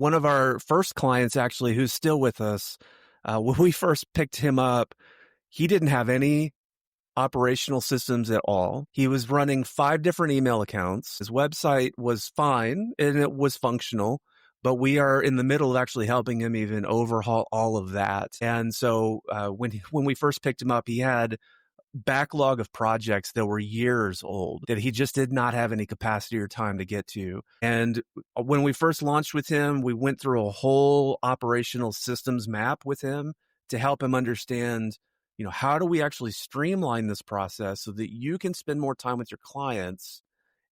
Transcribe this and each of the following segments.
One of our first clients, actually, who's still with us, when we first picked him up, he didn't have any operational systems at all. He was running 5 different email accounts. His website was fine and it was functional, but we are in the middle of actually helping him even overhaul all of that. And so when we first picked him up, he had backlog of projects that were years old that he just did not have any capacity or time to get to. And when we first launched with him, we went through a whole operational systems map with him to help him understand, how do we actually streamline this process so that you can spend more time with your clients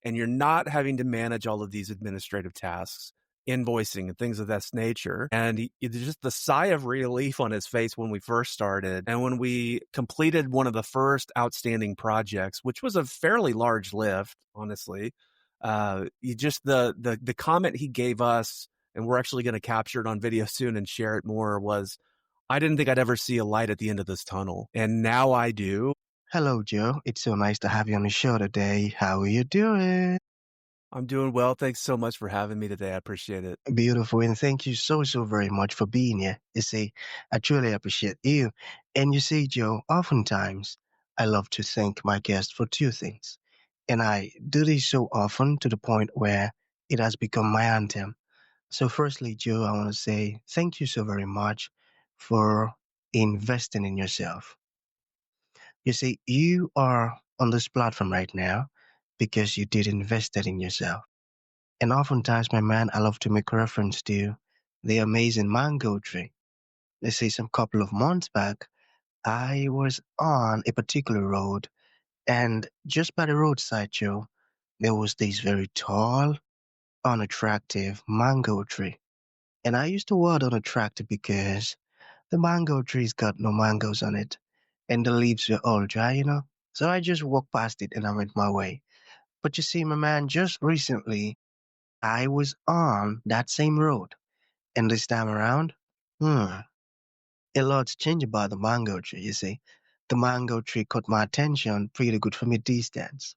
and you're not having to manage all of these administrative tasks, invoicing and things of that nature. And just the sigh of relief on his face when we first started. And when we completed one of the first outstanding projects, which was a fairly large lift, honestly, the comment he gave us, and we're actually going to capture it on video soon and share it more, was, I didn't think I'd ever see a light at the end of this tunnel. And now I do. Hello, Joe. It's so nice to have you on the show today. How are you doing? I'm doing well. Thanks so much for having me today. I appreciate it. Beautiful. And thank you so, so very much for being here. You see, I truly appreciate you. And you see, Joe, oftentimes I love to thank my guests for 2 things. And I do this so often to the point where it has become my anthem. So, firstly, Joe, I want to say thank you so very much for investing in yourself. You see, you are on this platform right now because you did invested in yourself. And oftentimes, my man, I love to make reference to the amazing mango tree. Let's say some couple of months back, I was on a particular road, and just by the roadside, Joe, there was this very tall, unattractive mango tree. And I used the word unattractive because the mango tree's got no mangoes on it, and the leaves were all dry. So I just walked past it and I went my way. But you see, my man, just recently, I was on that same road. And this time around, hmm, a lot's changed about the mango tree, you see. The mango tree caught my attention pretty good from a distance.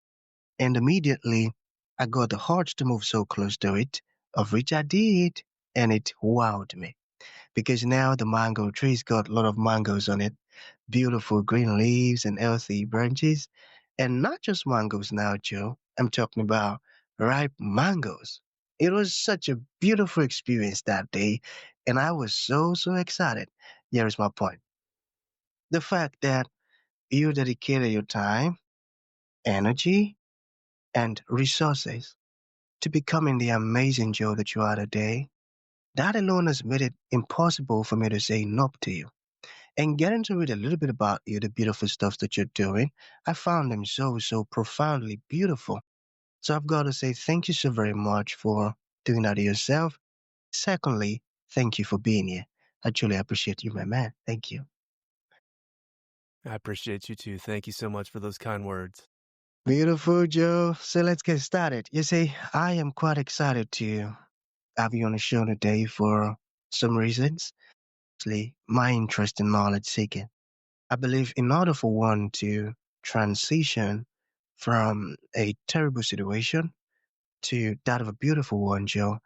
And immediately, I got the urge to move so close to it, of which I did. And it wowed me. Because now the mango tree's got a lot of mangoes on it, beautiful green leaves and healthy branches. And not just mangoes now, Joe. I'm talking about ripe mangoes. It was such a beautiful experience that day, and I was so, so excited. Here is my point. The fact that you dedicated your time, energy, and resources to becoming the amazing Joe that you are today, that alone has made it impossible for me to say no to you. And getting to read a little bit about you, the beautiful stuff that you're doing, I found them so, so profoundly beautiful. So I've got to say thank you so very much for doing that to yourself. Secondly, thank you for being here. I truly appreciate you, my man. Thank you. I appreciate you too. Thank you so much for those kind words. Beautiful, Joe. So let's get started. You see, I am quite excited to have you on the show today for some reasons. Firstly, my interest in knowledge seeking. I believe in order for one to transition from a terrible situation to that of a beautiful one, Joe,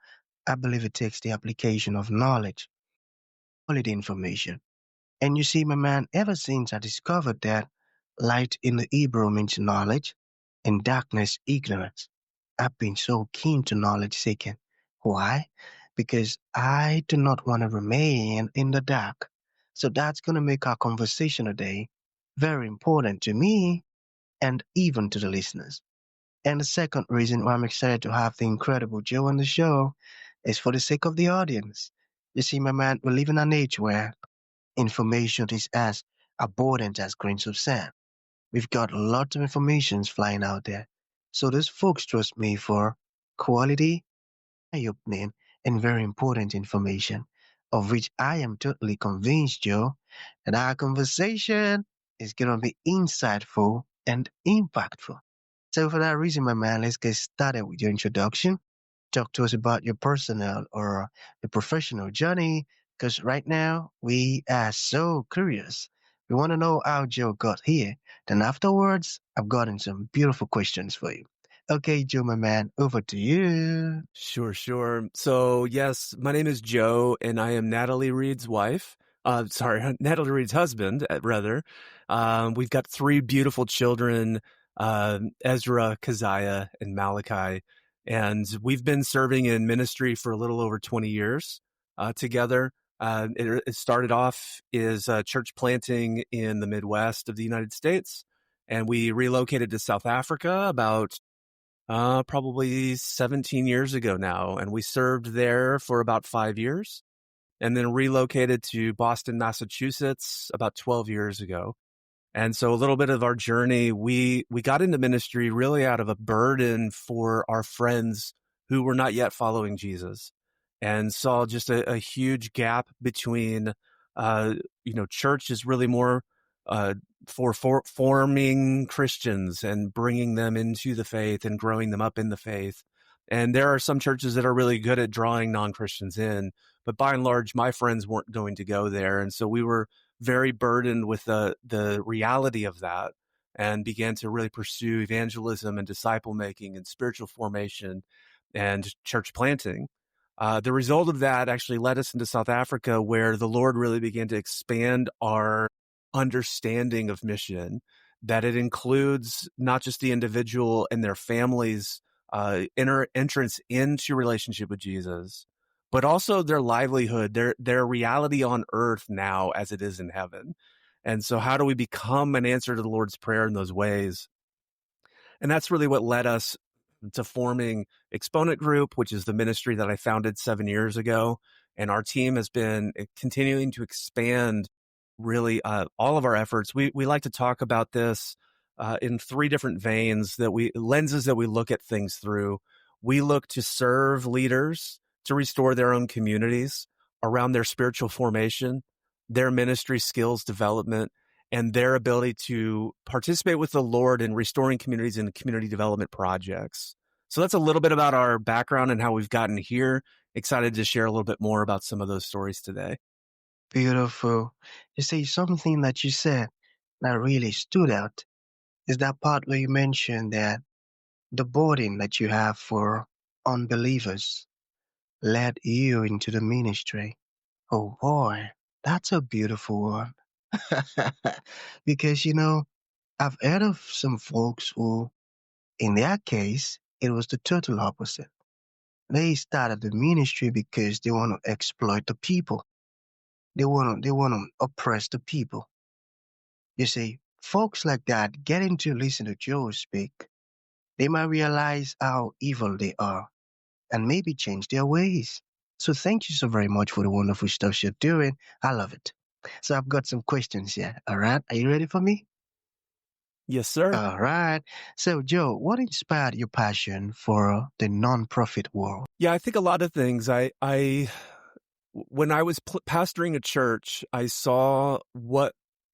I believe it takes the application of knowledge, quality information. And you see, my man, ever since I discovered that light in the Hebrew means knowledge and darkness ignorance, I've been so keen to knowledge seeking. Why? Because I do not want to remain in the dark. So that's going to make our conversation today very important to me and even to the listeners. And the second reason why I'm excited to have the incredible Joe on the show is for the sake of the audience. You see, my man, we live in an age where information is as abundant as grains of sand. We've got lots of informations flying out there. So those folks trust me for quality, eye-opening, and very important information, of which I am totally convinced, Joe, that our conversation is going to be insightful and impactful. So for that reason, my man, let's get started with your introduction. Talk to us about your personal or your professional journey, because right now we are so curious. We want to know how Joe got here. Then afterwards, I've gotten some beautiful questions for you. Okay, Joe, my man, over to you. Sure, sure. So, yes, my name is Joe, and I am Natalie Reed's wife. Sorry, Natalie Reed's husband, rather. We've got three beautiful children, Ezra, Keziah, and Malachi. And we've been serving in ministry for a little over 20 years together. It started off as church planting in the Midwest of the United States, and we relocated to South Africa about probably 17 years ago now, and we served there for about 5 years, and then relocated to Boston, Massachusetts about 12 years ago. And so a little bit of our journey, we got into ministry really out of a burden for our friends who were not yet following Jesus, and saw just a huge gap between, church is really more uh, for forming Christians and bringing them into the faith and growing them up in the faith. And there are some churches that are really good at drawing non-Christians in, but by and large, my friends weren't going to go there, and so we were very burdened with the reality of that, and began to really pursue evangelism and disciple making and spiritual formation and church planting. The result of that actually led us into South Africa, where the Lord really began to expand our understanding of mission, that it includes not just the individual and their families' entrance into relationship with Jesus, but also their livelihood, their reality on earth now as it is in heaven. And so how do we become an answer to the Lord's Prayer in those ways? And that's really what led us to forming Exponent Group, which is the ministry that I founded 7 years ago. And our team has been continuing to expand really all of our efforts. We like to talk about this in three different lenses that we look at things through. We look to serve leaders to restore their own communities around their spiritual formation, their ministry skills development, and their ability to participate with the Lord in restoring communities and community development projects. So that's a little bit about our background and how we've gotten here. Excited to share a little bit more about some of those stories today. Beautiful. You see, something that you said that really stood out is that part where you mentioned that the burden that you have for unbelievers led you into the ministry. Oh boy, that's a beautiful one. Because, I've heard of some folks who, in their case, it was the total opposite. They started the ministry because they want to exploit the people. They want to oppress the people. You see, folks like that getting to listen to Joe speak, they might realize how evil they are and maybe change their ways. So thank you so very much for the wonderful stuff you're doing. I love it. So I've got some questions here. All right. Are you ready for me? Yes, sir. All right. So Joe, what inspired your passion for the non-profit world? Yeah, I think a lot of things. When I was pastoring a church, I saw what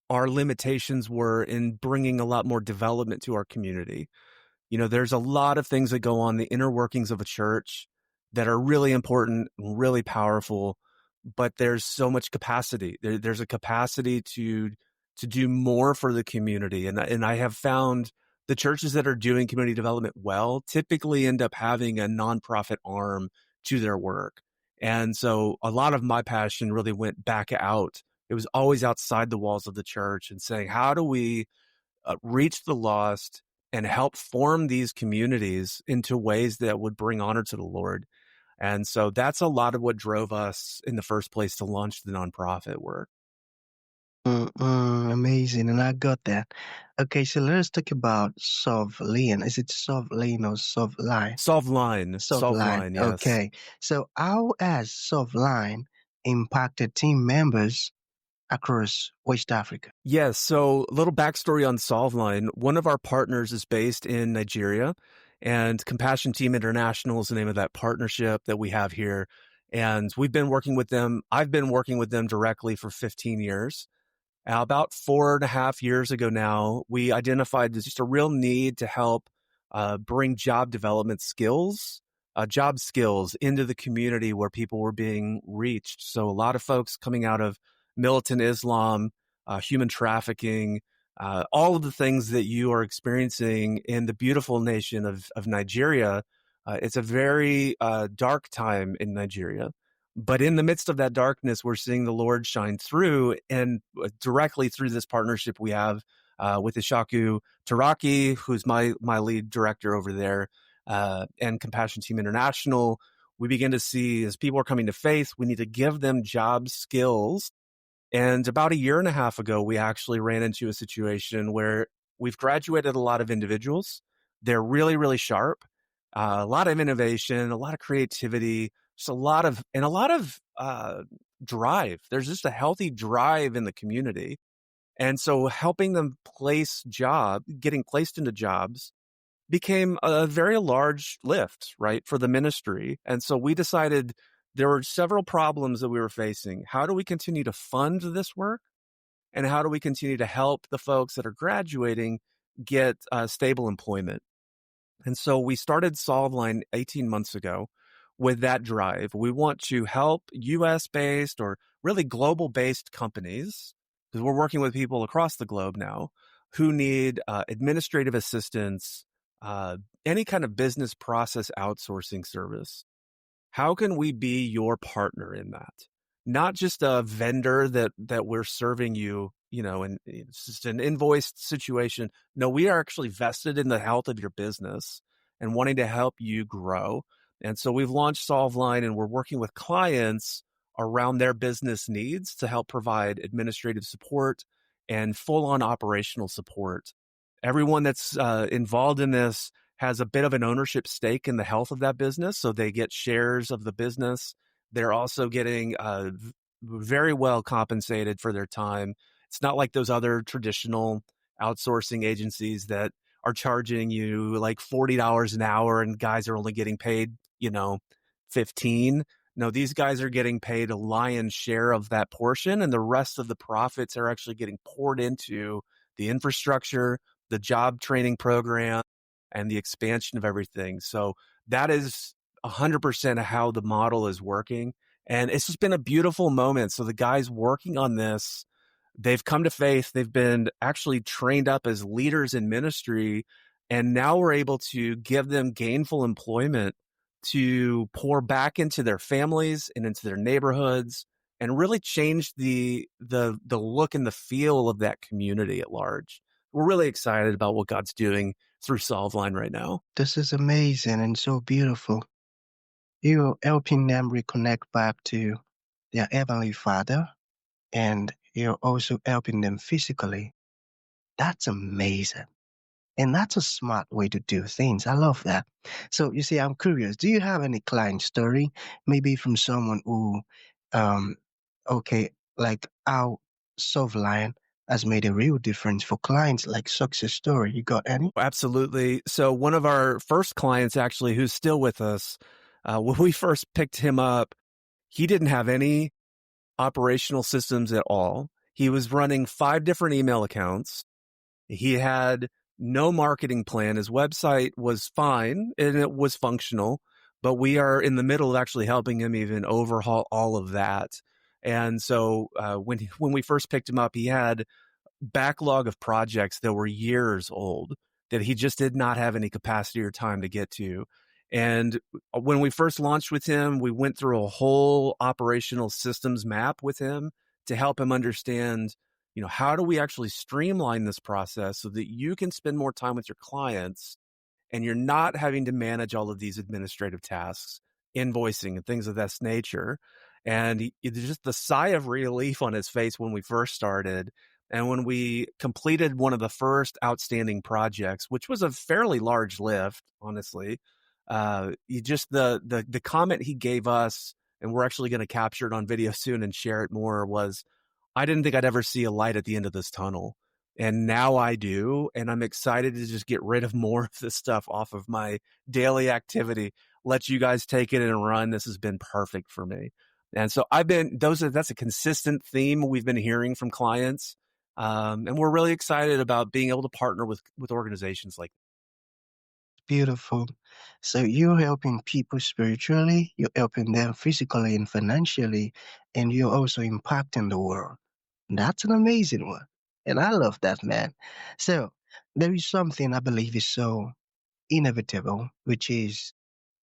our limitations were in bringing a lot more development to our community. There's a lot of things that go on the inner workings of a church that are really important, really powerful, but there's so much capacity. There's a capacity to do more for the community, and I have found the churches that are doing community development well typically end up having a nonprofit arm to their work. And so a lot of my passion really went back out. It was always outside the walls of the church and saying, how do we reach the lost and help form these communities into ways that would bring honor to the Lord? And so that's a lot of what drove us in the first place to launch the nonprofit work. Amazing, and I got that. Okay, so let's talk about SolveLine. Is it SolveLine or SolveLine? Solve SolveLine. line, yes. Okay, so how has SolveLine impacted team members across West Africa? Yes. So a little backstory on SolveLine. One of our partners is based in Nigeria, and Compassion Team International is the name of that partnership that we have here. And we've been working with them. I've been working with them directly for 15 years. About 4.5 years ago now, we identified there's just a real need to help bring job skills into the community where people were being reached. So a lot of folks coming out of militant Islam, human trafficking, all of the things that you are experiencing in the beautiful nation of Nigeria. It's a very dark time in Nigeria. But in the midst of that darkness, we're seeing the Lord shine through, and directly through this partnership we have with Ishaku Taraki, who's my lead director over there, and Compassion Team International. We begin to see, as people are coming to faith, we need to give them job skills. And about a year and a half ago, we actually ran into a situation where we've graduated a lot of individuals. They're really, really sharp, a lot of innovation, a lot of creativity, just a lot of drive. There's just a healthy drive in the community. And so helping them getting placed into jobs became a very large lift, right, for the ministry. And so we decided there were several problems that we were facing. How do we continue to fund this work? And how do we continue to help the folks that are graduating get stable employment? And so we started SolveLine 18 months ago with that drive. We want to help US based or really global based companies, because we're working with people across the globe now, who need administrative assistance, any kind of business process outsourcing service. How can we be your partner in that? Not just a vendor that we're serving you, and it's just an invoiced situation. No, we are actually vested in the health of your business and wanting to help you grow. And so we've launched SolveLine, and we're working with clients around their business needs to help provide administrative support and full-on operational support. Everyone that's involved in this has a bit of an ownership stake in the health of that business, so they get shares of the business. They're also getting very well compensated for their time. It's not like those other traditional outsourcing agencies that are charging you like $40 an hour and guys are only getting paid, 15. No, these guys are getting paid a lion's share of that portion, and the rest of the profits are actually getting poured into the infrastructure, the job training program, and the expansion of everything. So that is 100% of how the model is working. And it's just been a beautiful moment. So the guys working on this, they've come to faith. They've been actually trained up as leaders in ministry. And now we're able to give them gainful employment to pour back into their families and into their neighborhoods and really change the look and the feel of that community at large. We're really excited about what God's doing through SolveLine right now. This is amazing and so beautiful. You're helping them reconnect back to their Heavenly Father, and you're also helping them physically. That's amazing. And that's a smart way to do things. I love that. So you see, I'm curious. Do you have any client story, maybe from someone who, um, okay, like how SolveLine has made a real difference for clients, like success story? You got any? Absolutely. So one of our first clients, actually, who's still with us, when we first picked him up, he didn't have any operational systems at all. He was running 5 different email accounts. He had no marketing plan. His website was fine and it was functional, but we are in the middle of actually helping him even overhaul all of that. And so when we first picked him up, he had backlog of projects that were years old that he just did not have any capacity or time to get to. And when we first launched with him, we went through a whole operational systems map with him to help him understand, how do we actually streamline this process so that you can spend more time with your clients and you're not having to manage all of these administrative tasks, invoicing and things of this nature. And just the sigh of relief on his face when we first started. And when we completed one of the first outstanding projects, which was a fairly large lift, honestly, the comment he gave us, and we're actually going to capture it on video soon and share it more, was, I didn't think I'd ever see a light at the end of this tunnel. And now I do. And I'm excited to just get rid of more of this stuff off of my daily activity. Let you guys take it and run. This has been perfect for me. And so that's a consistent theme we've been hearing from clients. And we're really excited about being able to partner with organizations like Beautiful. So you're helping people spiritually, you're helping them physically and financially, and you're also impacting the world. That's an amazing one. And I love that, man. So there is something I believe is so inevitable, which is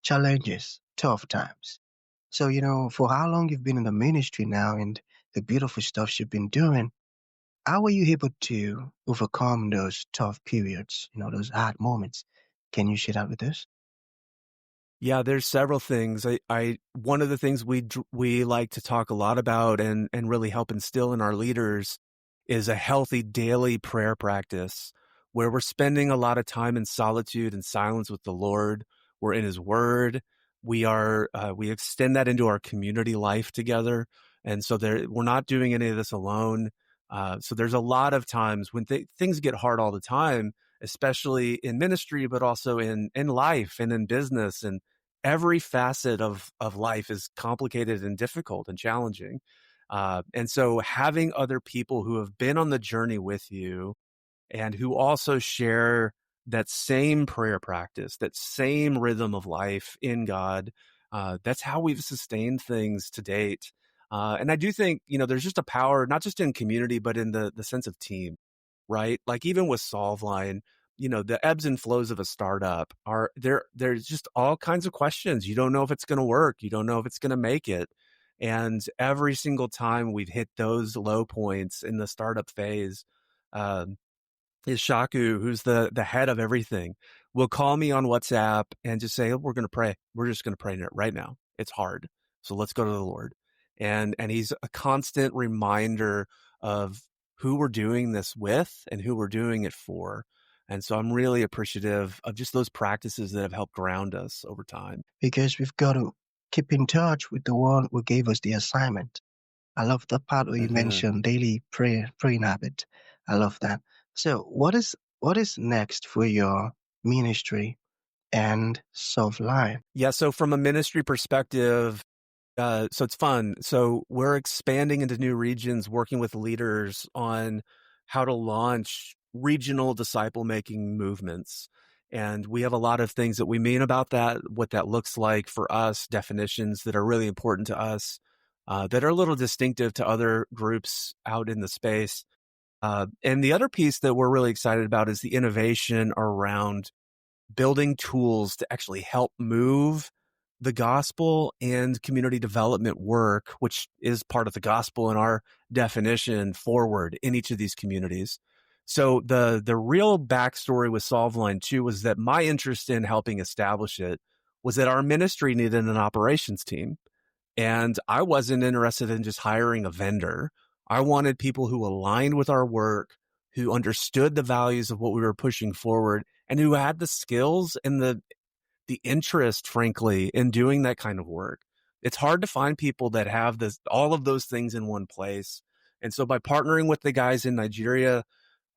challenges, tough times. So, for how long you've been in the ministry now and the beautiful stuff you've been doing, how were you able to overcome those tough periods, those hard moments? Can you share that with us? Yeah, there's several things. One of the things we like to talk a lot about and really help instill in our leaders is a healthy daily prayer practice where we're spending a lot of time in solitude and silence with the Lord. We're in His Word. We extend that into our community life together, and so we're not doing any of this alone. So there's a lot of times when things get hard all the time, especially in ministry, but also in life and in business, and every facet of life is complicated and difficult and challenging. And so having other people who have been on the journey with you and who also share that same prayer practice, that same rhythm of life in God, that's how we've sustained things to date. And I do think, there's just a power, not just in community, but in the sense of team, right? Like even with SolveLine, the ebbs and flows of a startup are there. There's just all kinds of questions. You don't know if it's going to work. You don't know if it's going to make it. And every single time we've hit those low points in the startup phase, um, is Shaku, who's the head of everything, will call me on WhatsApp and just say, "Oh, we're going to pray. We're just going to pray right now. It's hard. So let's go to the Lord." And he's a constant reminder of who we're doing this with and who we're doing it for. And so I'm really appreciative of just those practices that have helped ground us over time. Because we've got to keep in touch with the one who gave us the assignment. I love the part where you Mhm. mentioned daily praying habit. I love that. So what is next for your ministry and SolveLine? Yeah. So from a ministry perspective, so it's fun. So we're expanding into new regions, working with leaders on how to launch regional disciple making movements. And we have a lot of things that we mean about that, what that looks like for us, definitions that are really important to us, that are a little distinctive to other groups out in the space. And the other piece that we're really excited about is the innovation around building tools to actually help move the gospel and community development work, which is part of the gospel in our definition, forward in each of these communities. So the real backstory with SolveLine too was that my interest in helping establish it was that our ministry needed an operations team. And I wasn't interested in just hiring a vendor. I wanted people who aligned with our work, who understood the values of what we were pushing forward, and who had the skills and the interest, frankly, in doing that kind of work. It's hard to find people that have all of those things in one place. And so by partnering with the guys in Nigeria,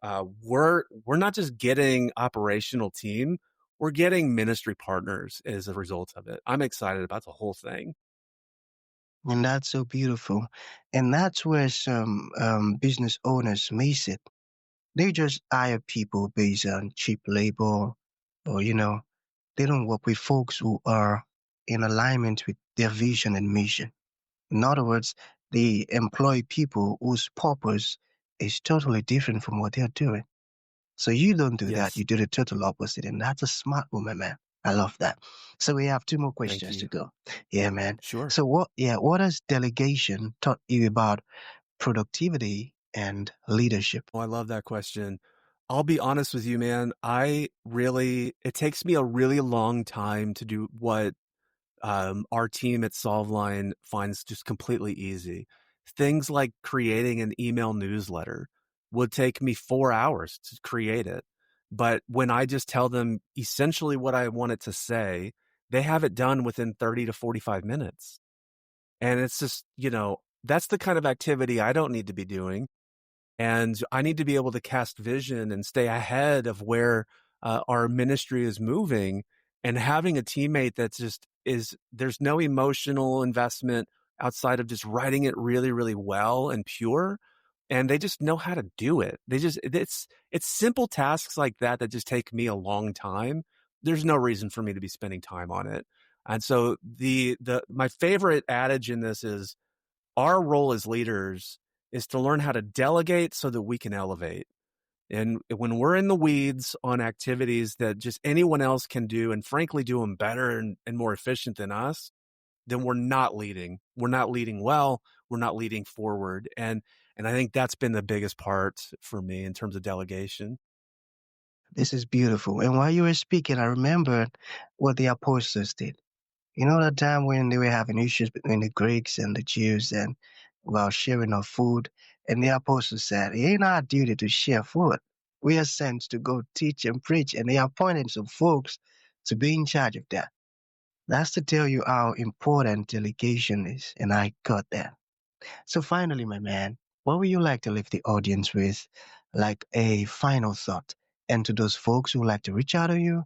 we're not just getting operational team, we're getting ministry partners as a result of it. I'm excited about the whole thing. And that's so beautiful. And that's where some business owners miss it. They just hire people based on cheap labor, or, they don't work with folks who are in alignment with their vision and mission. In other words, they employ people whose purpose is totally different from what they're doing. So you don't do that. Yes. You do the total opposite. And that's a smart woman, man. I love that. So we have two more Thank questions to you. go. Yeah, man. Sure. So what has delegation taught you about productivity and leadership? Oh, I love that question. I'll be honest with you, man. It takes me a really long time to do what our team at SolveLine finds just completely easy. Things like creating an email newsletter would take me 4 hours to create it. But when I just tell them essentially what I want it to say, they have it done within 30 to 45 minutes. And it's just, that's the kind of activity I don't need to be doing. And I need to be able to cast vision and stay ahead of where our ministry is moving. And having a teammate that's there's no emotional investment outside of just writing it really, really well and pure. And they just know how to do it. It's simple tasks like that that just take me a long time. There's no reason for me to be spending time on it. And so my favorite adage in this is our role as leaders is to learn how to delegate so that we can elevate. And when we're in the weeds on activities that just anyone else can do, and frankly do them better and more efficient than us, then we're not leading. We're not leading well. We're not leading forward. And I think that's been the biggest part for me in terms of delegation. This is beautiful. And while you were speaking, I remembered what the apostles did. You know that time when they were having issues between the Greeks and the Jews and about sharing of food, and the apostles said, it ain't our duty to share food. We are sent to go teach and preach, and they appointed some folks to be in charge of that. That's to tell you how important delegation is, and I got that. So finally, my man, what would you like to leave the audience with, like a final thought? And to those folks who would like to reach out to you,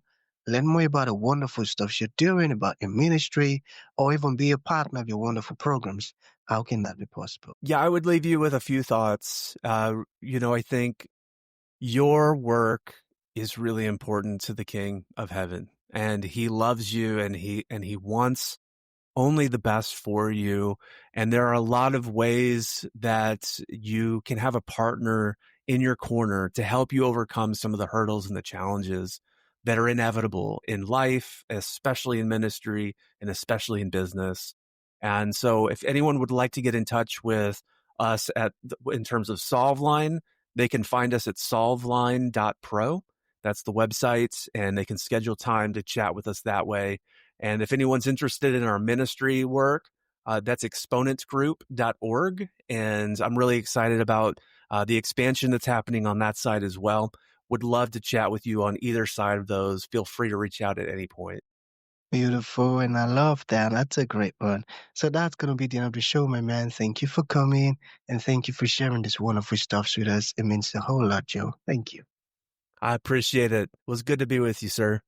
learn more about the wonderful stuff you're doing, about your ministry, or even be a partner of your wonderful programs, how can that be possible? Yeah, I would leave you with a few thoughts. I think your work is really important to the King of Heaven, and he loves you, and he wants only the best for you. And there are a lot of ways that you can have a partner in your corner to help you overcome some of the hurdles and the challenges that are inevitable in life, especially in ministry and especially in business. And so if anyone would like to get in touch with us in terms of SolveLine, they can find us at solveline.pro. That's the website, and they can schedule time to chat with us that way. And if anyone's interested in our ministry work, that's exponentgroup.org. And I'm really excited about the expansion that's happening on that side as well. Would love to chat with you on either side of those. Feel free to reach out at any point. Beautiful, and I love that. That's a great one. So that's going to be the end of the show, my man. Thank you for coming, and thank you for sharing this wonderful stuff with us. It means a whole lot, Joe. Thank you. I appreciate it. It was good to be with you, sir.